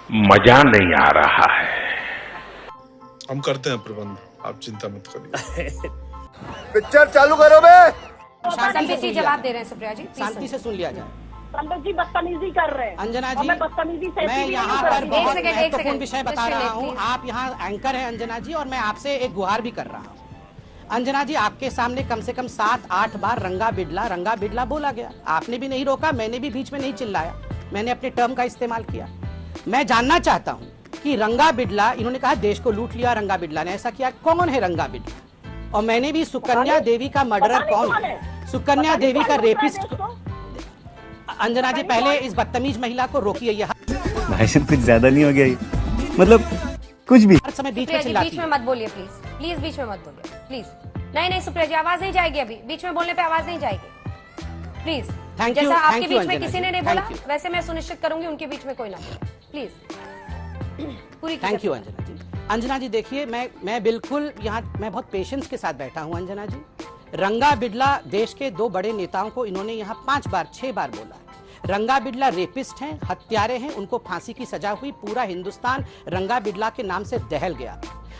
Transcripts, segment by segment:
मजा नहीं आ रहा है। हम करते हैं प्रबंध, आप चिंता मत करिए। पिक्चर चालू करो बे। संबित जी जवाब दे रहे हैं सुप्रिया जी, शांति से सुन लिया जाए। संबित जी बदतमीजी कर रहे हैं। अंजना और जी, मैं बदतमीजी से मैं यहाँ पर बहुत महत्वपूर्ण विषय बता रहा हूँ। आप यहाँ एंकर हैं अंजना जी, और मैं आपसे एक गुहार भी कर रहा हूँ। अंजना जी, आपके सामने कम से कम 7-8 बार रंगा बिडला बोला गया। आपने भी नहीं रोका, मैंने भी बीच में नहीं चिल्लाया, मैंने अपने टर्म का इस्तेमाल किया। मैं जानना चाहता हूँ कि रंगा बिडला, इन्होंने कहा देश को लूट लिया, रंगा बिडला ने ऐसा किया, कौन है रंगा बिडला? और मैंने भी सुकन्या देवी का मर्डरर कौन है, सुकन्या देवी का रेपिस्ट। अंजना जी, पहले इस बदतमीज महिला को रोकिए। यह भाई साहब कुछ ज्यादा नहीं हो गया ये? मतलब कुछ भी हर समय बीच में चिल्लाती बीच में मत बोलिए प्लीज, बीच में मत बोलिए प्लीज। नहीं सुप्रिया जी, आवाज नहीं जाएगी अभी, बीच में बोलने पे आवाज नहीं जाएगी प्लीज। जैसा आपके बीच में किसी ने नहीं बोला, वैसे मैं सुनिश्चित करूंगी उनके बीच में कोई ना बोले, प्लीज। पूरी थैंक यू अंजना जी। अंजना जी देखिए, मैं बिल्कुल यहाँ मैं बहुत पेशेंस के साथ बैठा हूँ। अंजना जी, रंगा बिडला देश के 2 बड़े नेताओं को इन्होंने यहाँ 5-6 बार बोला। रंगा बिडला रेपिस्ट हैं, हत्यारे हैं, उनको फांसी की सजा हुई। पूरा हिंदुस्तान रंगा बिडला के नाम से दहल गया।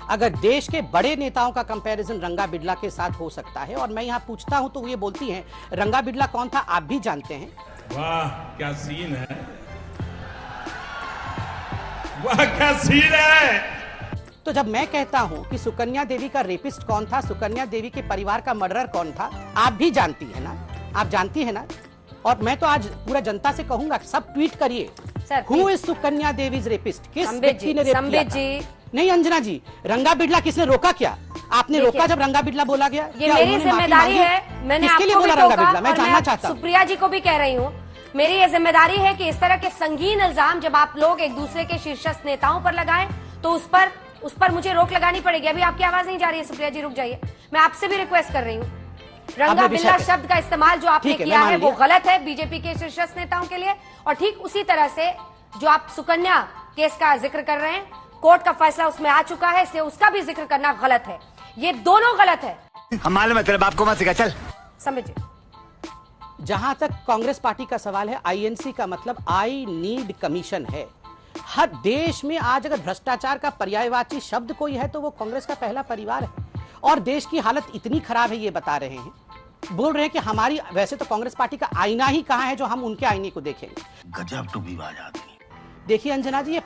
अगर देश के बड़े नेताओं का कंपैरिजन रंगा बिडला के साथ हो सकता है, और मैं यहाँ पूछता हूँ तो ये बोलती हैं रंगा बिडला कौन था, आप भी जानते हैं। वाह क्या सीन है, वाह क्या सीन है। तो जब मैं कहता हूं कि सुकन्या देवी का रेपिस्ट कौन था, सुकन्या देवी के परिवार का मर्डरर कौन था, आप भी जानती है ना, आप जानती है ना। और मैं तो आज पूरा जनता से कहूंगा, सब ट्वीट करिए, who is Sukanya Devi's rapist, किस व्यक्ति ने रेप किया था? नहीं अंजना जी, रंगा बिडला किसने रोका? क्या आपने रोका जब रंगा बिडला बोला गया? ये मेरी जिम्मेदारी है, मैंने किसके लिए बोला रंगा बिडला, मैं जानना चाहता हूँ। सुप्रिया जी को भी कह रही हूँ, मेरी ये जिम्मेदारी है कि इस तरह के संगीन इल्जाम जब आप लोग एक दूसरे के शीर्षस्थ नेताओं पर लगाएं तो उस पर मुझे रोक लगानी पड़ेगी। अभी आपकी आवाज नहीं जा रही है सुप्रिया जी, रुक जाइए। मैं आपसे भी रिक्वेस्ट कर रही हूँ, रंगा बिल्ला शब्द का इस्तेमाल जो आपने किया है वो गलत है बीजेपी के शीर्षस्थ नेताओं के लिए। और ठीक उसी तरह से जो आप सुकन्या केस का जिक्र कर रहे हैं, कोर्ट का फैसला उसमें आ चुका है, इसलिए उसका भी जिक्र करना गलत है। ये दोनों गलत है। हम मालूम है तेरे बाप को मत सिखा, चल। समझिए, जहां तक कांग्रेस पार्टी का सवाल है, आईएनसी का मतलब आई नीड कमीशन है। हर देश में आज अगर भ्रष्टाचार का पर्यायवाची शब्द कोई है तो वो कांग्रेस का पहला परिवार है। और देश की हालत इतनी खराब है, ये बता रहे हैं, बोल रहे हैं कि हमारी, वैसे तो कांग्रेस पार्टी का आईना ही कहां है जो हम उनके आईने को देखेंगे। गजब टू विवाद आदमी। देखिए अंजना जी, ये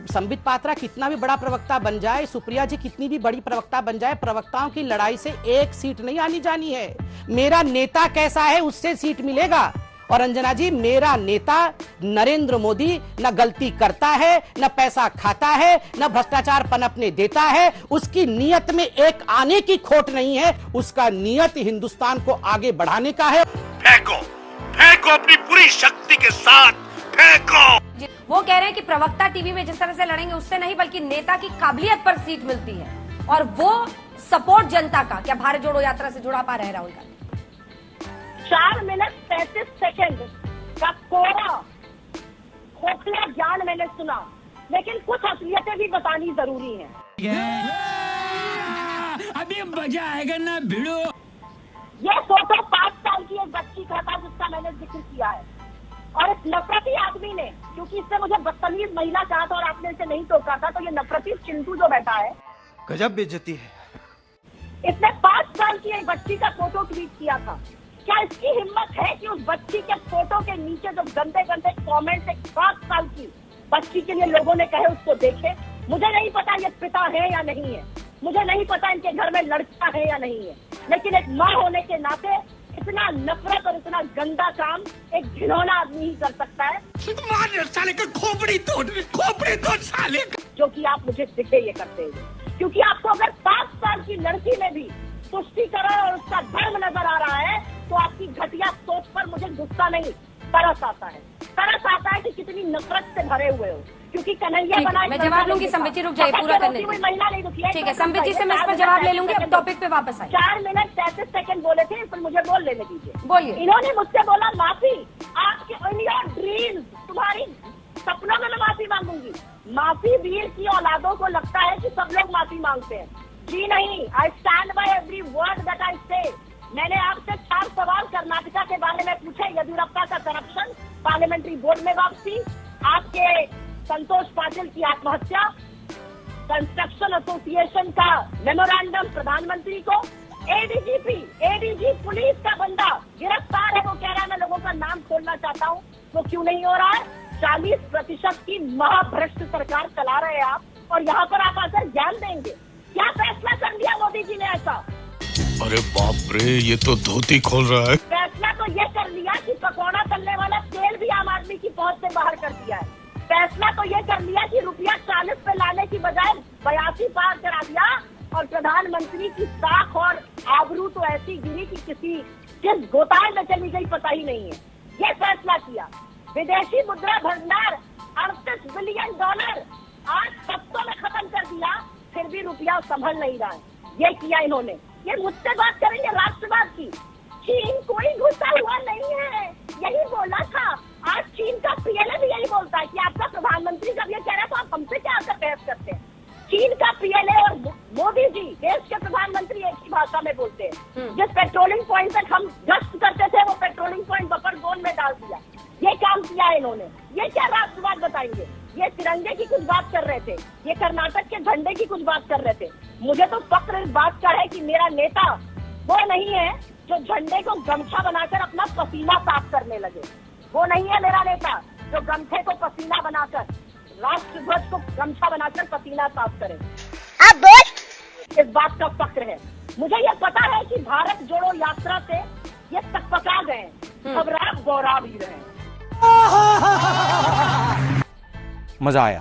संबित पात्रा कितना भी बड़ा प्रवक्ता बन जाए, सुप्रिया जी कितनी भी बड़ी प्रवक्ता बन जाए, प्रवक्ताओं की लड़ाई से एक सीट नहीं आनी जानी है। मेरा नेता कैसा है उससे सीट मिलेगा। और अंजना जी, मेरा नेता नरेंद्र मोदी न गलती करता है, न पैसा खाता है, न भ्रष्टाचार पनपने देता है। उसकी नीयत में एक आने की खोट नहीं है, उसका नियत हिंदुस्तान को आगे बढ़ाने का है। फेंको फेंको अपनी पूरी शक्ति के साथ फेंको। वो कह रहे हैं कि प्रवक्ता टीवी में जिस तरह से लड़ेंगे उससे नहीं, बल्कि नेता की काबिलियत पर सीट मिलती है। और वो सपोर्ट जनता का, क्या भारत जोड़ो यात्रा से जुड़ा पा रहे राहुल गांधी? 4 मिनट 35 सेकंड का कोरा खोखला ज्ञान मैंने सुना, लेकिन कुछ असलियतें भी बतानी जरूरी है। अभी मजा आएगा ना भिड़ो। ये फोटो 5 साल की एक बच्ची का था जिसका मैंने जिक्र किया है। और इस नफरती आदमी ने, क्योंकि इससे मुझे बदतमीज महिला कहा था और आपने इसे नहीं टोका था, तो ये नफरती चिंटू जो बैठा है, गजब बेइज्जती है। इसने 5 साल की एक बच्ची का फोटो ट्वीट किया था। क्या इसकी हिम्मत है कि उस बच्ची के फोटो के नीचे जो गंदे गंदे कमेंट्स एक 5 साल की बच्ची के लिए लोगों ने कहे उसको देखे? मुझे नहीं पता ये पिता है या नहीं है, मुझे नहीं पता इनके घर में लड़का है या नहीं है, लेकिन एक माँ होने के नाते इतना नफरत और इतना गंदा काम एक घिनौना आदमी ही कर सकता है। साले का खोपड़ी तोड़ साले का। जो कि आप मुझे दिखे ये करते हुए, क्योंकि आपको अगर 5 साल की लड़की में भी तुष्टीकरण और उसका धर्म नजर आ रहा है तो आपकी घटिया सोच पर मुझे गुस्सा नहीं, तरस आता है। तरस आता है कि कितनी नफरत से भरे हुए हो, क्योंकि कन्हैया बनाए। मैं जवाब लूंगी, संबित जी रुक जाइए, पूरा करने दीजिए। महिला नहीं दुखी है, ठीक है, संबित जी से मैं इस पर जवाब ले लूंगी। अब टॉपिक पे वापस आइए। 4 मिनट 33 सेकंड बोले थे, इस पर मुझे बोल लेने दीजिए। बोलिए। इन्होंने मुझसे बोला माफी, आपके इन योर ड्रीम्स, तुम्हारी सपनों में मैं माफी मांगूंगी। माफी वीर की औलादों को लगता है कि सब लोग माफी मांगते हैं। जी नहीं, I stand by every word that I से। मैंने आपसे 4 सवाल कर्नाटका के बारे में पूछे, येदियुरप्पा का करप्शन, पार्लियामेंट्री बोर्ड में वापसी, आपके संतोष पाटिल की आत्महत्या, कंस्ट्रक्शन एसोसिएशन का मेमोरेंडम प्रधानमंत्री को, एडीजी पुलिस का बंदा गिरफ्तार है, वो कह रहा है मैं लोगों का नाम खोलना चाहता हूँ, वो क्यों नहीं हो रहा है? 40% की महाभ्रष्ट सरकार चला रहे हैं आप, और यहाँ पर आप आकर ज्ञान देंगे। क्या फैसला कर लिया मोदी जी ने ऐसा? अरे बाप रे, ये तो धोती खोल रहा है। फैसला तो ये कर लिया कि पकौड़ा तलने वाला तेल भी आम आदमी की पहुंच से बाहर कर दिया है। फैसला तो ये कर लिया कि रुपया 40 पे लाने की बजाय 82 पार करा दिया, और प्रधानमंत्री की साख और आबरू तो ऐसी गिरी कि किस गोताए में चली गई पता ही नहीं है। ये फैसला किया। विदेशी मुद्रा भंडार 38 बिलियन डॉलर आज हफ्तों में खत्म कर दिया, फिर भी रुपया संभल नहीं रहा है। ये किया इन्होंने। ये मुझसे बात करेंगे राष्ट्रवाद की। चीन कोई घुसा हुआ नहीं है, यही बोला था। आज चीन का पीएलए भी यही बोलता है कि आपका प्रधानमंत्री जब ये कह रहा है तो आप हमसे क्या आकर बहस करते हैं। चीन का पीएलए और मोदी जी देश के प्रधानमंत्री एक ही भाषा में बोलते हैं। जिस पेट्रोलिंग पॉइंट तक हम गश्त करते थे वो पेट्रोलिंग पॉइंट बफर जोन में डाल दिया। ये काम किया है इन्होंने। ये क्या राष्ट्रवाद बताएंगे? ये तिरंगे की कुछ बात कर रहे थे, ये कर्नाटक के झंडे की कुछ बात कर रहे थे। मुझे तो फक्र इस बात का है कि मेरा नेता वो नहीं है जो झंडे को गमछा बनाकर अपना पसीना साफ करने लगे। वो नहीं है मेरा नेता जो गमछे को पसीना बनाकर, राष्ट्रध्वज को गमछा बनाकर पसीना साफ करे। आप बोल। इस बात का फक्र है। मुझे ये पता है कि भारत जोड़ो यात्रा से ये तकपका गए, घबरा गौरा भी रहे। मजा आया।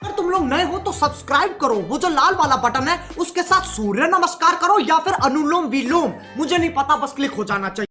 अगर तुम लोग नए हो तो सब्सक्राइब करो, वो जो लाल वाला बटन है उसके साथ सूर्य नमस्कार करो या फिर अनुलोम विलोम, मुझे नहीं पता, बस क्लिक हो जाना चाहिए।